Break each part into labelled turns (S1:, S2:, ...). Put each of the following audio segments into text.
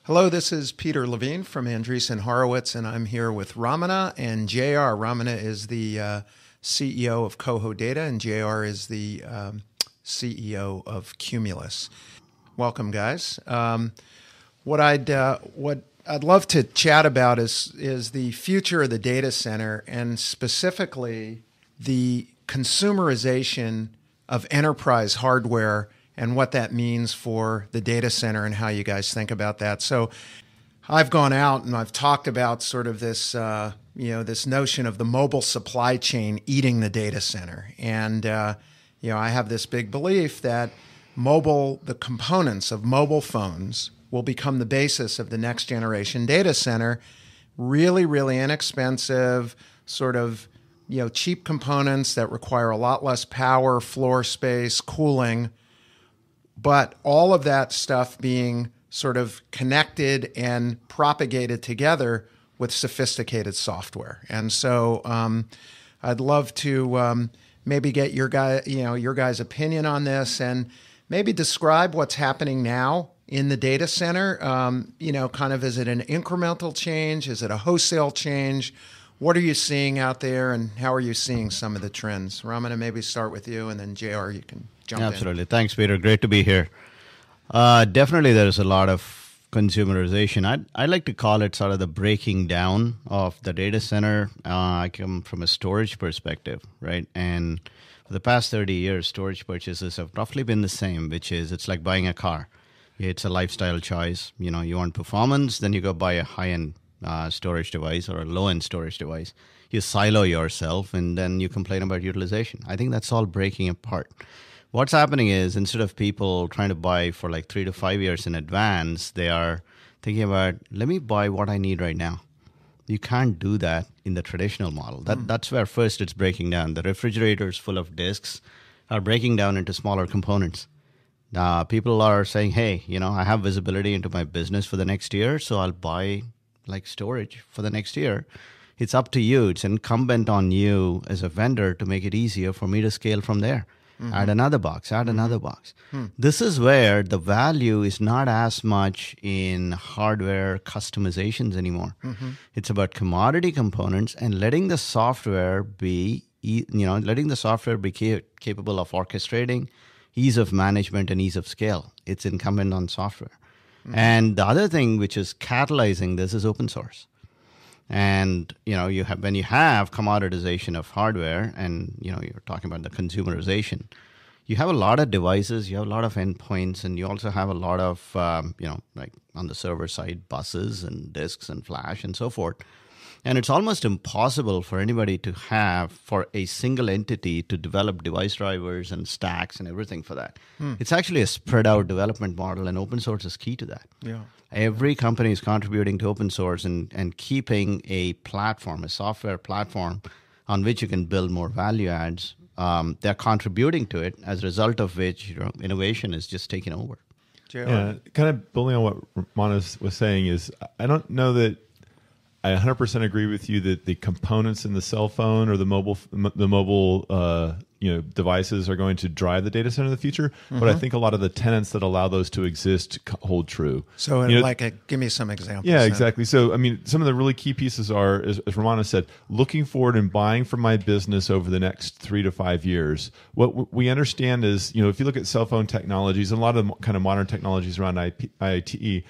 S1: Hello, this is Peter Levine from Andreessen Horowitz, and I'm here with Ramana and JR. Ramana is the CEO of Coho Data, and JR is the CEO of Cumulus. Welcome, guys. What I'd love to chat about is the future of the data center, and specifically the consumerization of enterprise hardware and what that means for the data center and how you guys think about that. So I've gone out and I've talked about sort of this, this notion of the mobile supply chain eating the data center. And, I have this big belief that the components of mobile phones will become the basis of the next generation data center. Really, really inexpensive, sort of, cheap components that require a lot less power, floor space, cooling, but all of that stuff being sort of connected and propagated together with sophisticated software. And so I'd love to maybe get your guys' opinion on this, and maybe describe what's happening now in the data center. Kind of, is it an incremental change? Is it a wholesale change? What are you seeing out there, and how are you seeing some of the trends? Ramana, maybe start with you, and then JR, you can jump in.
S2: Absolutely. Thanks, Peter. Great to be here. Definitely there is a lot of consumerization. I like to call it sort of the breaking down of the data center. I come from a storage perspective, right? And for the past 30 years, storage purchases have roughly been the same, which is it's like buying a car. It's a lifestyle choice. You want performance, then you go buy a high-end storage device or a low-end storage device. You silo yourself, and then you complain about utilization. I think that's all breaking apart. What's happening is, instead of people trying to buy for like 3 to 5 years in advance, they are thinking about, let me buy what I need right now. You can't do that in the traditional model. That's where first it's breaking down. The refrigerators full of disks are breaking down into smaller components. People are saying, hey, I have visibility into my business for the next year, so I'll buy like storage for the next year. It's up to you. It's incumbent on you as a vendor to make it easier for me to scale from there. Mm-hmm. Add another box. Mm-hmm. This is where the value is not as much in hardware customizations anymore. Mm-hmm. It's about commodity components and letting the software be capable of orchestrating, ease of management, and ease of scale. It's incumbent on software. Mm-hmm. And the other thing which is catalyzing this is open source. And when you have commoditization of hardware, and you're talking about the consumerization, you have a lot of devices, you have a lot of endpoints, and you also have a lot of like on the server side, buses and disks and flash and so forth. And it's almost impossible for anybody for a single entity to develop device drivers and stacks and everything for that. It's actually a spread out development model, and open source is key to that. Yeah. Every company is contributing to open source and keeping a platform, a software platform on which you can build more value adds. They're contributing to it, as a result of which innovation is just taking over.
S3: Yeah, kind of building on what Ramana was saying is, I don't know that I 100% agree with you that the components in the cell phone or the mobile devices are going to drive the data center in the future. Mm-hmm. But I think a lot of the tenets that allow those to exist hold true.
S1: So, give me some examples.
S3: Yeah, exactly. So, some of the really key pieces are, as Ramana said, looking forward and buying for my business over the next 3 to 5 years. What we understand is, if you look at cell phone technologies and a lot of kind of modern technologies around IoT,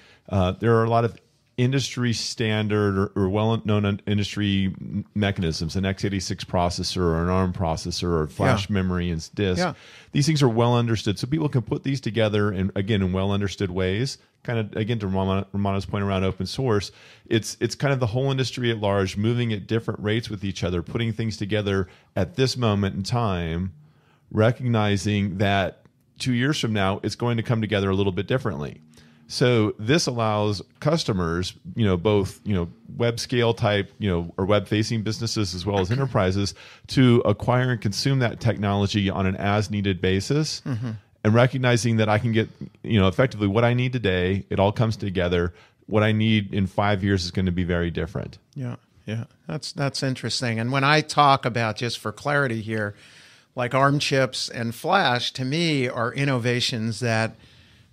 S3: there are a lot of industry standard or well-known industry mechanisms, an x86 processor or an ARM processor or flash memory and disk. Yeah. These things are well understood. So people can put these together in well understood ways. Kind of, again, to Ramana's point around open source, it's kind of the whole industry at large moving at different rates with each other, putting things together at this moment in time, recognizing that 2 years from now, it's going to come together a little bit differently. So this allows customers, both, web scale type, or web facing businesses as well as enterprises to acquire and consume that technology on an as needed basis. Mm-hmm. And recognizing that I can get, effectively what I need today, it all comes together. What I need in 5 years is going to be very different.
S1: Yeah. Yeah. That's interesting. And when I talk about, just for clarity here, like ARM chips and flash, to me are innovations that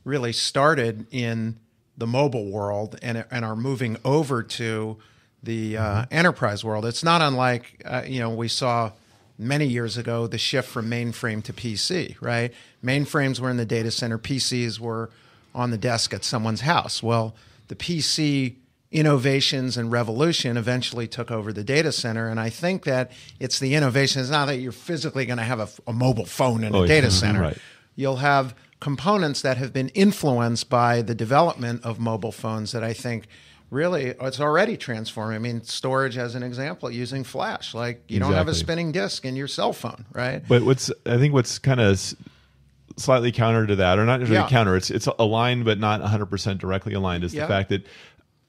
S1: really started in the mobile world and are moving over to the enterprise world. It's not unlike, we saw many years ago the shift from mainframe to PC, right? Mainframes were in the data center, PCs were on the desk at someone's house. Well, the PC innovations and revolution eventually took over the data center, and I think that it's the innovation. It's not that you're physically going to have a mobile phone in a data center.
S3: Right.
S1: You'll have components that have been influenced by the development of mobile phones that I think really it's already transforming. I mean, storage as an example, using flash. Like you don't have a spinning disk in your cell phone, right?
S3: But I think what's kind of slightly counter to that, or not really counter, it's aligned but not 100% directly aligned, is the fact that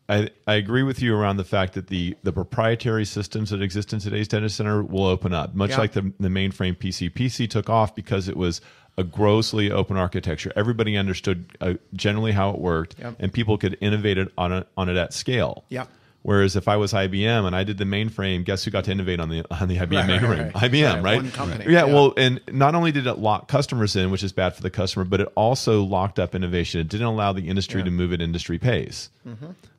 S3: I agree with you around the fact that the proprietary systems that exist in today's data center will open up, much like the mainframe PC. PC took off because it was a grossly open architecture. Everybody understood generally how it worked, and people could innovate it on it at scale.
S1: Yeah.
S3: Whereas if I was IBM and I did the mainframe, guess who got to innovate on the IBM mainframe? IBM, right?
S1: One company.
S3: Yeah, well, and not only did it lock customers in, which is bad for the customer, but it also locked up innovation. It didn't allow the industry to move at industry pace.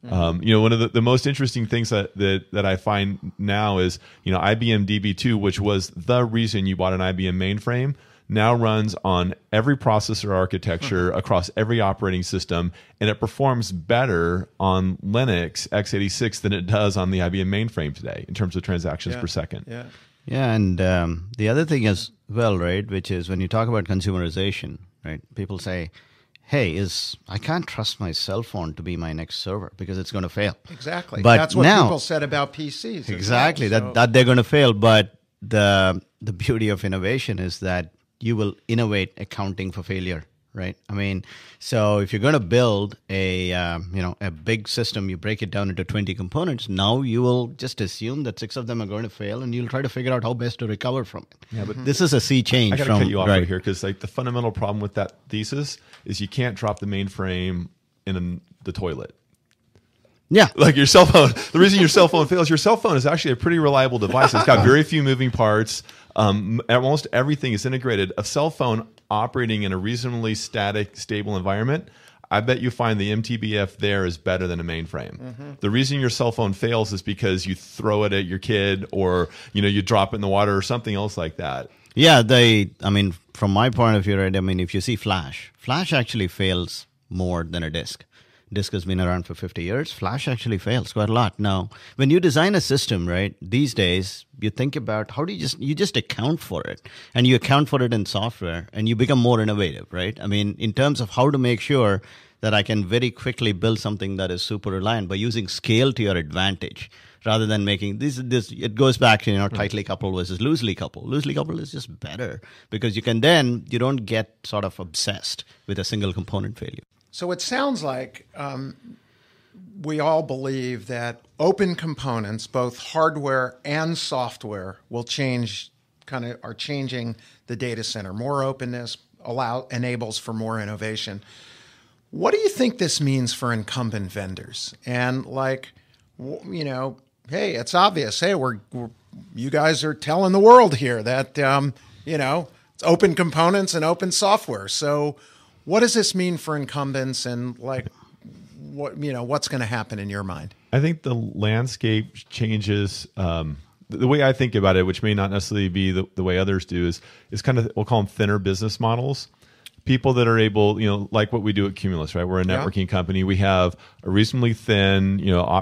S3: One of the most interesting things that I find now is, IBM DB2, which was the reason you bought an IBM mainframe, now runs on every processor architecture across every operating system, and it performs better on Linux x86 than it does on the IBM mainframe today in terms of transactions per second.
S2: Yeah, and the other thing as well, right, which is when you talk about consumerization, right, people say, hey, I can't trust my cell phone to be my next server because it's going to fail.
S1: Exactly.
S2: But
S1: that's what
S2: now,
S1: people said about PCs.
S2: Exactly,
S1: well,
S2: that they're going to fail. But the beauty of innovation is that you will innovate accounting for failure, right? I mean, so if you're going to build a big system, you break it down into 20 components. Now you will just assume that 6 of them are going to fail, and you'll try to figure out how best to recover from it. Yeah, but this is a sea change.
S3: I got to cut you off right here because the fundamental problem with that thesis is you can't drop the mainframe in the toilet.
S2: Yeah.
S3: Like your cell phone. The reason your cell phone fails, your cell phone is actually a pretty reliable device. It's got very few moving parts. Almost everything is integrated. A cell phone operating in a reasonably static, stable environment, I bet you find the MTBF there is better than a mainframe. The reason your cell phone fails is because you throw it at your kid, or you drop it in the water, or something else like that.
S2: Yeah, from my point of view, right, if you see Flash actually fails more than a disk. Disk has been around for 50 years. Flash actually fails quite a lot. Now, when you design a system, right, these days, you think about how do you just account for it, and you account for it in software, and you become more innovative, right? I mean, in terms of how to make sure that I can very quickly build something that is super reliant by using scale to your advantage, rather than making this. It goes back to tightly coupled versus loosely coupled. Loosely coupled is just better because you don't get sort of obsessed with a single component failure.
S1: So it sounds like we all believe that open components, both hardware and software, are changing the data center. More openness enables for more innovation. What do you think this means for incumbent vendors? And hey, it's obvious. Hey, you guys are telling the world here that it's open components and open software. So what does this mean for incumbents, and what's going to happen in your mind?
S3: I think the landscape changes. The way I think about it, which may not necessarily be the way others do, is kind of, we'll call them thinner business models. People that are able, like what we do at Cumulus, right? We're a networking company. We have a reasonably thin,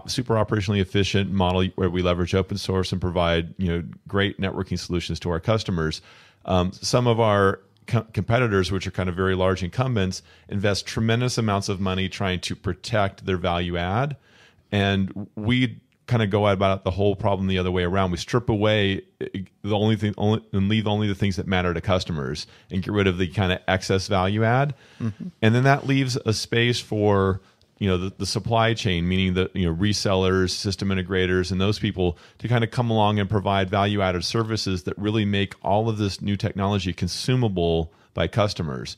S3: super operationally efficient model where we leverage open source and provide, great networking solutions to our customers. Some of our competitors, which are kind of very large incumbents, invest tremendous amounts of money trying to protect their value add, and we kind of go about the whole problem the other way around. We strip away and leave only the things that matter to customers, and get rid of the kind of excess value add, and then that leaves a space for the supply chain, meaning the resellers, system integrators, and those people to kind of come along and provide value-added services that really make all of this new technology consumable by customers.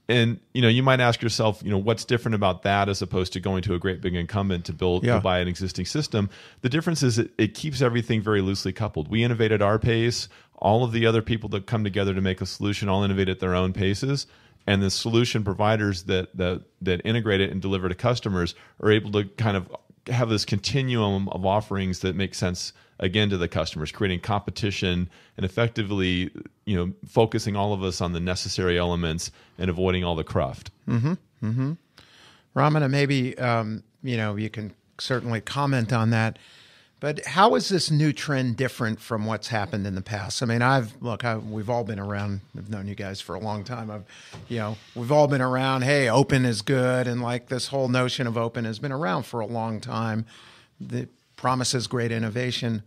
S3: And you might ask yourself, what's different about that as opposed to going to a great big incumbent to buy an existing system? The difference is it keeps everything very loosely coupled. We innovate at our pace. All of the other people that come together to make a solution all innovate at their own paces. and the solution providers that integrate it and deliver to customers are able to kind of have this continuum of offerings that make sense again to the customers, creating competition and effectively, focusing all of us on the necessary elements and avoiding all the cruft.
S1: Ramana, maybe you can certainly comment on that. But how is this new trend different from what's happened in the past? I mean, we've all been around. I've known you guys for a long time. We've all been around. Hey, open is good, and like this whole notion of open has been around for a long time. It promises great innovation.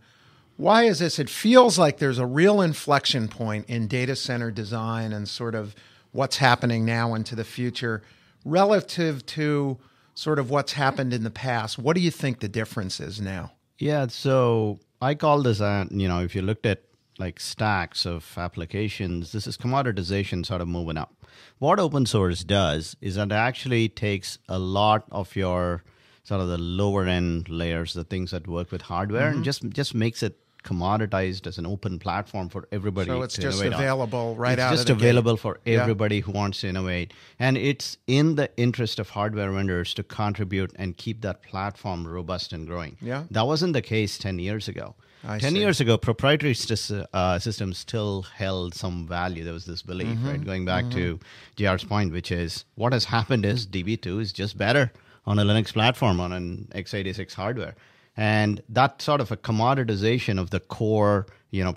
S1: Why is this? It feels like there's a real inflection point in data center design and sort of what's happening now into the future relative to sort of what's happened in the past. What do you think the difference is now?
S2: Yeah, so I call this, if you looked at like stacks of applications, this is commoditization sort of moving up. What open source does is that it actually takes a lot of your sort of the lower end layers, the things that work with hardware, and just makes it commoditized as an open platform for everybody to innovate.
S1: So it's just available right out of the gate.
S2: It's just available for everybody who wants to innovate. And it's in the interest of hardware vendors to contribute and keep that platform robust and growing. Yeah. That wasn't the case 10 years ago. 10 years ago, proprietary systems still held some value. There was this belief, right? Going back to JR's point, which is what has happened is DB2 is just better on a Linux platform, on an x86 hardware. And that sort of a commoditization of the core,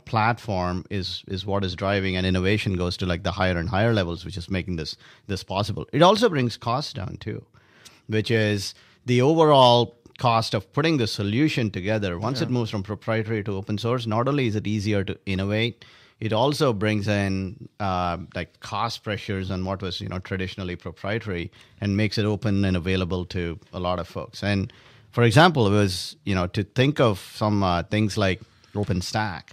S2: platform is what is driving, and innovation goes to like the higher and higher levels, which is making this possible. It also brings costs down too, which is the overall cost of putting the solution together. Once it moves from proprietary to open source, not only is it easier to innovate, it also brings in like cost pressures on what was traditionally proprietary and makes it open and available to a lot of folks. And for example, it was, to think of some things like OpenStack,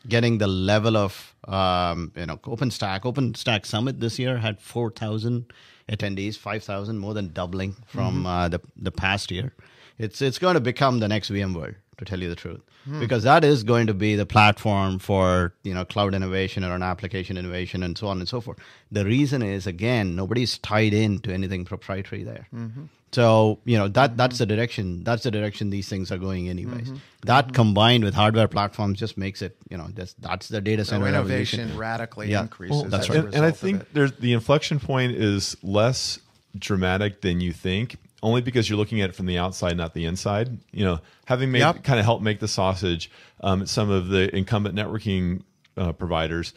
S2: getting the level of, OpenStack Summit this year had 4,000 attendees, 5,000, more than doubling from the past year. It's going to become the next VMworld, to tell you the truth, because that is going to be the platform for, cloud innovation or an application innovation and so on and so forth. The reason is, again, nobody's tied in to anything proprietary there. So, that's the direction. That's the direction these things are going anyways. That combined with hardware platforms just makes it, that's the data center
S1: innovation radically increases.
S2: Well, that's right.
S3: And I think the inflection point is less dramatic than you think, only because you're looking at it from the outside, not the inside. Having kind of helped make the sausage, some of the incumbent networking providers,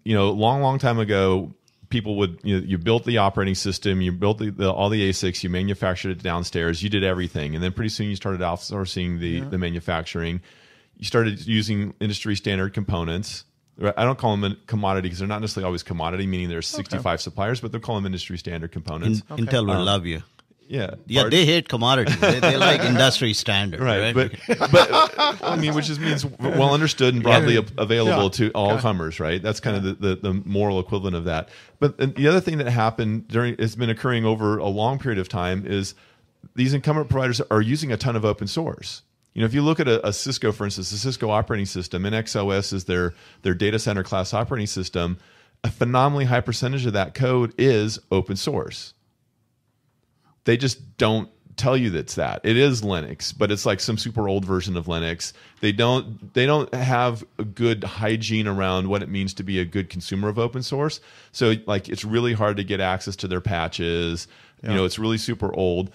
S3: long time ago, people would, you built the operating system, you built all the ASICs, you manufactured it downstairs, you did everything. And then pretty soon you started outsourcing the manufacturing. You started using industry standard components. I don't call them a commodity because they're not necessarily always commodity, meaning there's 65 suppliers, but they'll call them industry standard components.
S2: Intel will love you.
S3: Yeah,
S2: they hate commodities. They like industry standard, right?
S3: But I mean, which just means well understood and broadly available to all comers, right? That's kind of the moral equivalent of that. But the other thing that happened it's been occurring over a long period of time is these incumbent providers are using a ton of open source. If you look at a Cisco, for instance, the Cisco operating system, NXOS is their data center class operating system. A phenomenally high percentage of that code is open source. They just don't tell you that's that. It is Linux, but it's like some super old version of Linux. They don't have a good hygiene around what it means to be a good consumer of open source. So like it's really hard to get access to their patches. It's really super old.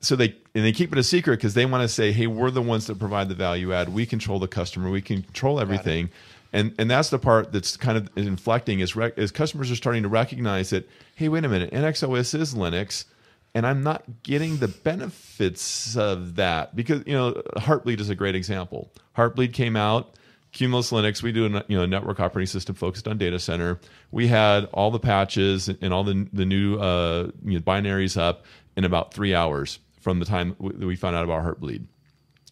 S3: So they keep it a secret because they want to say, hey, we're the ones that provide the value add. We control the customer. We control everything. And that's the part that's kind of inflecting is customers are starting to recognize that, hey, wait a minute, NXOS is Linux. And I'm not getting the benefits of that because, Heartbleed is a great example. Heartbleed came out, Cumulus Linux. We do a network operating system focused on data center. We had all the patches and all the new binaries up in about 3 hours from the time that we found out about Heartbleed.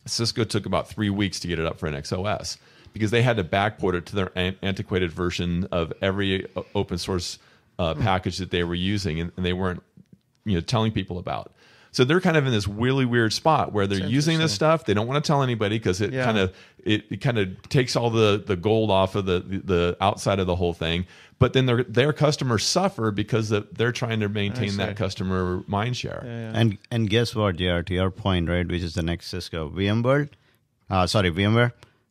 S3: Cisco took about 3 weeks to get it up for NXOS because they had to backport it to their antiquated version of every open source package that they were using, and they weren't telling people about. So they're kind of in this really weird spot where they're using this stuff. They don't want to tell anybody because it kind of takes all the gold off of the outside of the whole thing. But then their customers suffer because they're trying to maintain that customer mind share.
S2: And guess what, JR, to your point, right, which is the next Cisco VMware,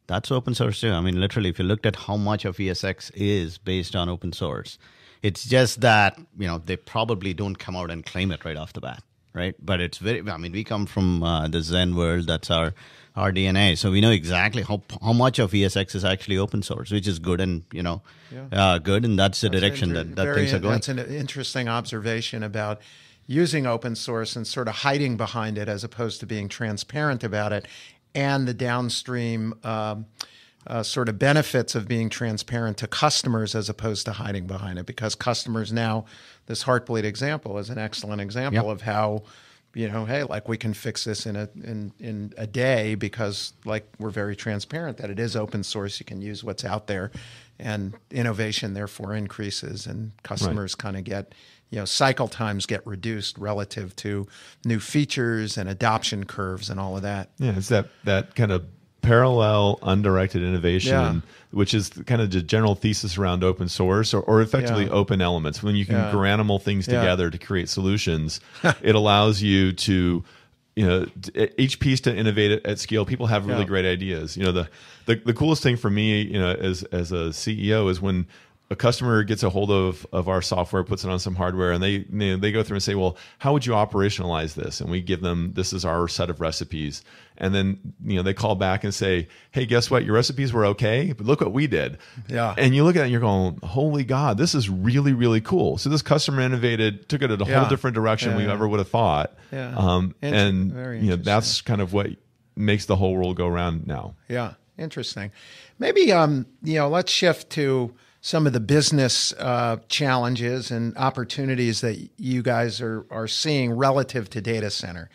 S2: that's open source too. I mean, literally, if you looked at how much of ESX is based on open source, it's just that, they probably don't come out and claim it right off the bat, right? But it's we come from the Zen world. That's our DNA. So we know exactly how much of ESX is actually open source, which is good and, good. And that's the direction that things are going.
S1: That's an interesting observation about using open source and sort of hiding behind it as opposed to being transparent about it, and the downstream sort of benefits of being transparent to customers as opposed to hiding behind it. Because customers now, this Heartbleed example is an excellent example of how, hey, like we can fix this in a day because like we're very transparent that it is open source. You can use what's out there, and innovation therefore increases, and customers kind of get, cycle times get reduced relative to new features and adoption curves and all of that.
S3: Yeah, it's that kind of parallel undirected innovation, which is kind of the general thesis around open source or effectively open elements. When you can granimal things together to create solutions, it allows you to, each piece to innovate at scale. People have really great ideas. The coolest thing for me, as a CEO is when a customer gets a hold of our software, puts it on some hardware, and they go through and say, well, how would you operationalize this? And we give them, this is our set of recipes. And then, they call back and say, hey, guess what? Your recipes were okay, but look what we did. Yeah. And you look at it and you're going, holy God, this is really, really cool. So this customer innovated, took it in a whole different direction we ever would have thought. Yeah. And that's kind of what makes the whole world go round now.
S1: Yeah. Interesting. Maybe, let's shift to some of the business challenges and opportunities that you guys are seeing relative to data center.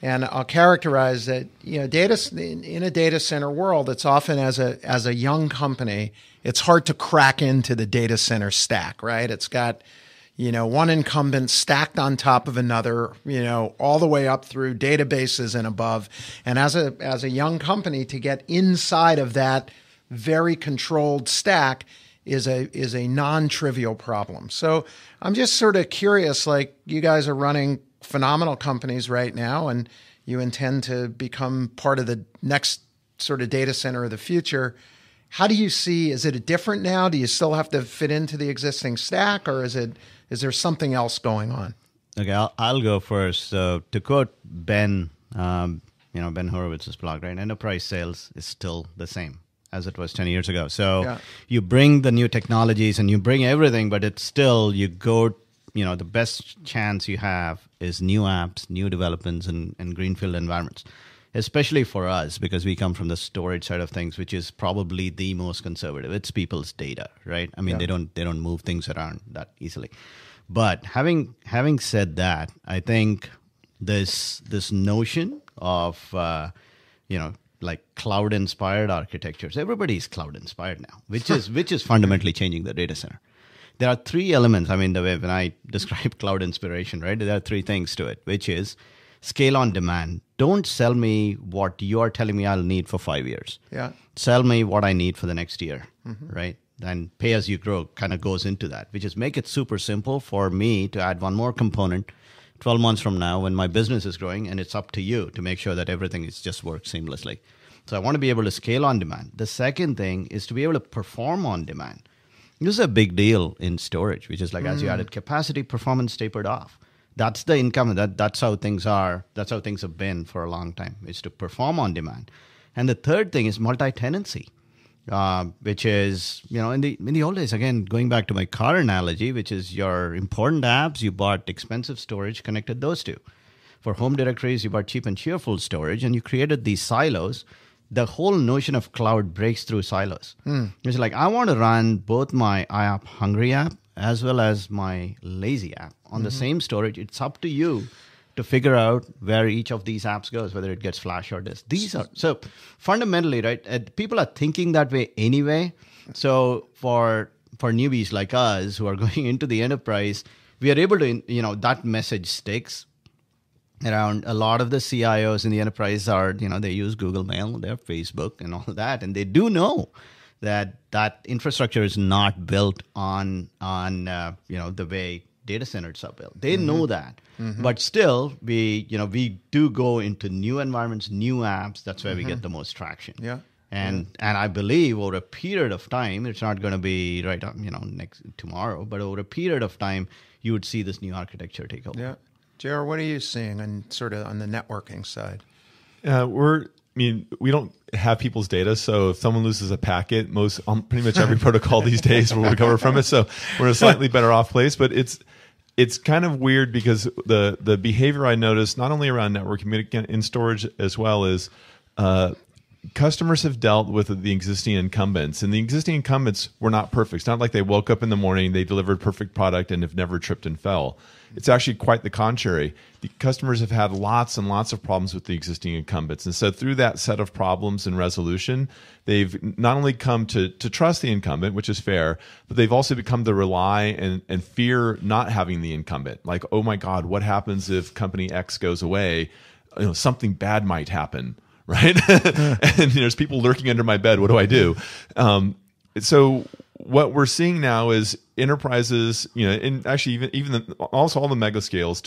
S1: And I'll characterize that, in a data center world, it's often as a young company, it's hard to crack into the data center stack, right? It's got, one incumbent stacked on top of another, all the way up through databases and above. And as a young company, to get inside of that very controlled stack is a non-trivial problem. So I'm just sort of curious, like you guys are running phenomenal companies right now, and you intend to become part of the next sort of data center of the future. How do you see, is it different now? Do you still have to fit into the existing stack, or is there something else going on?
S2: Okay, I'll go first. So to quote Ben, Ben Horowitz's blog, right? Enterprise sales is still the same as it was 10 years ago. So you bring the new technologies and you bring everything, but it's still, you go, the best chance you have is new apps, new developments, and greenfield environments, especially for us, because we come from the storage side of things, which is probably the most conservative. It's people's data, right? I mean, they don't move things around that easily. But having said that, I think this notion of, like cloud-inspired architectures. Everybody's cloud-inspired now, which is fundamentally changing the data center. There are three elements. I mean, the way when I describe cloud inspiration, right, there are three things to it, which is scale on demand. Don't sell me what you are telling me I'll need for 5 years. Yeah. Sell me what I need for the next year, right? And pay as you grow kind of goes into that, which is make it super simple for me to add one more component 12 months from now when my business is growing, and it's up to you to make sure that everything is just works seamlessly. So I want to be able to scale on demand. The second thing is to be able to perform on demand. This is a big deal in storage, which is like as you added capacity, performance tapered off. That's the income. That's how things are. That's how things have been for a long time, is to perform on demand. And the third thing is multi-tenancy, which is, in the old days, again, going back to my car analogy, which is your important apps, you bought expensive storage, connected those two. For home directories, you bought cheap and cheerful storage, and you created these silos. The whole notion of cloud breaks through silos. It's like, I want to run both my IAP hungry app as well as my lazy app on the same storage. It's up to you to figure out where each of these apps goes, whether it gets flash or disk. These are, so fundamentally, right, people are thinking that way anyway. So for newbies like us who are going into the enterprise, we are able to, that message sticks. around a lot of the CIOs in the enterprise are, they use Google Mail, they have Facebook and all that. And they do know that infrastructure is not built on the way data centers are built. They know that. But still, we do go into new environments, new apps. That's where we get the most traction.
S1: Yeah.
S2: And I believe over a period of time, it's not going to be tomorrow, but over a period of time, you would see this new architecture take over.
S1: Yeah. JR, what are you seeing on the networking side?
S3: We don't have people's data, so if someone loses a packet, pretty much every protocol these days will recover from it. So we're in a slightly better off place, but it's kind of weird because the behavior I noticed not only around networking, but in storage as well is customers have dealt with the existing incumbents, and the existing incumbents were not perfect. It's not like they woke up in the morning, they delivered perfect product, and have never tripped and fell. It's actually quite the contrary. The customers have had lots and lots of problems with the existing incumbents. And so through that set of problems and resolution, they've not only come to trust the incumbent, which is fair, but they've also become to rely and fear not having the incumbent. Like, oh my God, what happens if company X goes away? Something bad might happen, right? And there's people lurking under my bed. What do I do? So what we're seeing now is enterprises, and actually also all the mega scales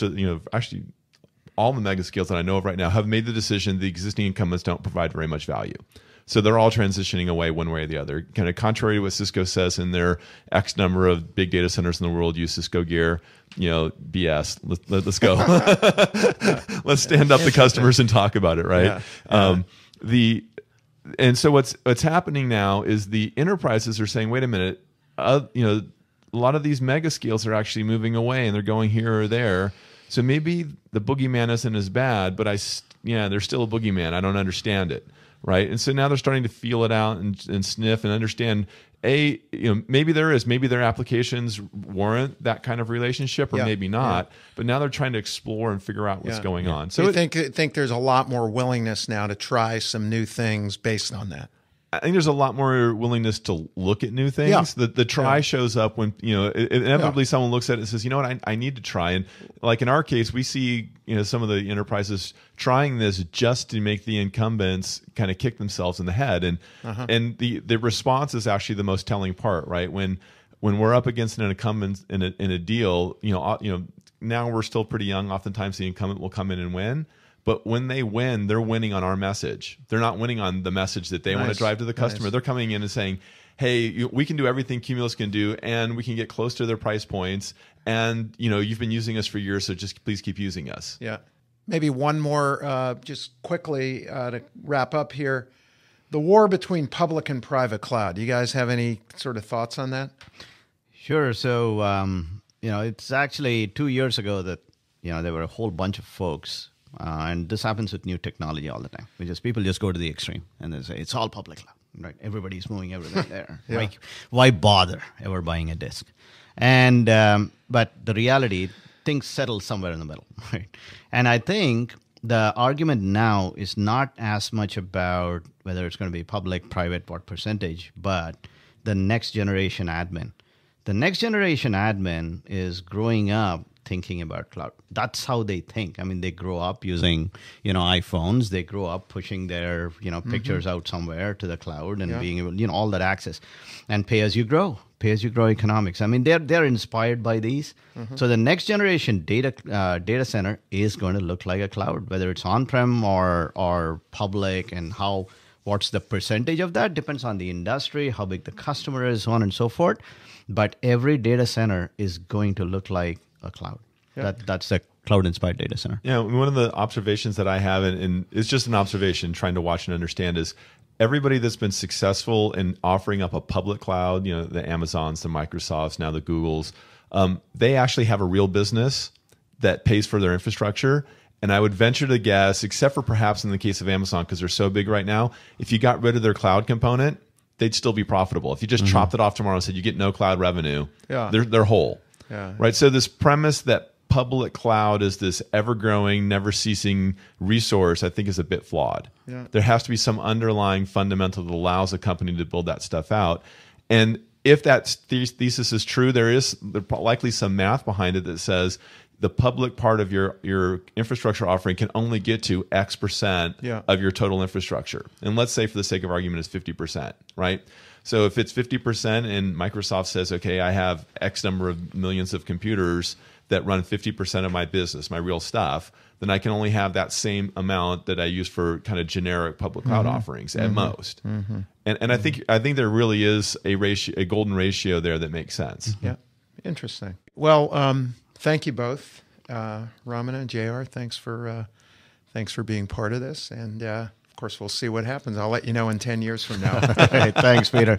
S3: all the mega scales that I know of right now have made the decision the existing incumbents don't provide very much value. So they're all transitioning away one way or the other. Kind of contrary to what Cisco says in their X number of big data centers in the world use Cisco gear, BS. Let's go. Let's stand up the customers and talk about it, right? Yeah. And so what's happening now is the enterprises are saying, wait a minute, a lot of these mega scales are actually moving away and they're going here or there. So maybe the boogeyman isn't as bad, but there's still a boogeyman. I don't understand it, right? And so now they're starting to feel it out and sniff and understand. Maybe their applications warrant that kind of relationship, or maybe not. Yeah. But now they're trying to explore and figure out what's going on. So
S1: you think there's a lot more willingness now to try some new things based on that?
S3: I think there's a lot more willingness to look at new things. Yeah. The try shows up when inevitably someone looks at it and says, you know what, I need to try. And like in our case, we see some of the enterprises trying this just to make the incumbents kind of kick themselves in the head. And and the response is actually the most telling part, right? When we're up against an incumbent in a deal, now we're still pretty young. Oftentimes the incumbent will come in and win. But when they win, they're winning on our message. They're not winning on the message that they want to drive to the customer. Nice. They're coming in and saying, hey, we can do everything Cumulus can do, and we can get close to their price points. And you've been using us for years, so just please keep using us.
S1: Yeah. Maybe one more, just quickly to wrap up here. The war between public and private cloud. Do you guys have any sort of thoughts on that?
S2: Sure. So, it's actually 2 years ago that, there were a whole bunch of folks. And this happens with new technology all the time. People just go to the extreme and they say it's all public cloud, right? Everybody's moving everything there. Yeah. Why bother ever buying a disk? And but the reality, things settle somewhere in the middle, right? And I think the argument now is not as much about whether it's going to be public, private, what percentage, but the next generation admin. The next generation admin is growing up thinking about cloud. That's how they think. I mean, they grow up using, iPhones. They grow up pushing their, pictures out somewhere to the cloud and being able, all that access, and pay as you grow economics. I mean, they're inspired by these. So the next generation data center is going to look like a cloud, whether it's on-prem or public, and what's the percentage of that depends on the industry, how big the customer is, so on and so forth. But every data center is going to look like a cloud. Yeah. That's a cloud-inspired data center.
S3: Yeah, one of the observations that I have, and it's just an observation trying to watch and understand, is everybody that's been successful in offering up a public cloud, the Amazons, the Microsofts, now the Googles, they actually have a real business that pays for their infrastructure. And I would venture to guess, except for perhaps in the case of Amazon, because they're so big right now, if you got rid of their cloud component, they'd still be profitable. If you just chopped it off tomorrow and said you get no cloud revenue, they're whole. Yeah. Right. So this premise that public cloud is this ever-growing, never-ceasing resource, I think, is a bit flawed. Yeah. There has to be some underlying fundamental that allows a company to build that stuff out. And if that thesis is true, there's likely some math behind it that says the public part of your infrastructure offering can only get to X% of your total infrastructure. And let's say, for the sake of argument, it's 50%, right? So if it's 50% and Microsoft says, okay, I have X number of millions of computers that run 50% of my business, my real stuff, then I can only have that same amount that I use for kind of generic public cloud offerings at most. And I think there really is a golden ratio there that makes sense.
S1: Yeah, interesting. Well, thank you both, Ramana and JR. Thanks for being part of this, and of course we'll see what happens. I'll let you know in 10 years from now.
S2: Thanks, Peter.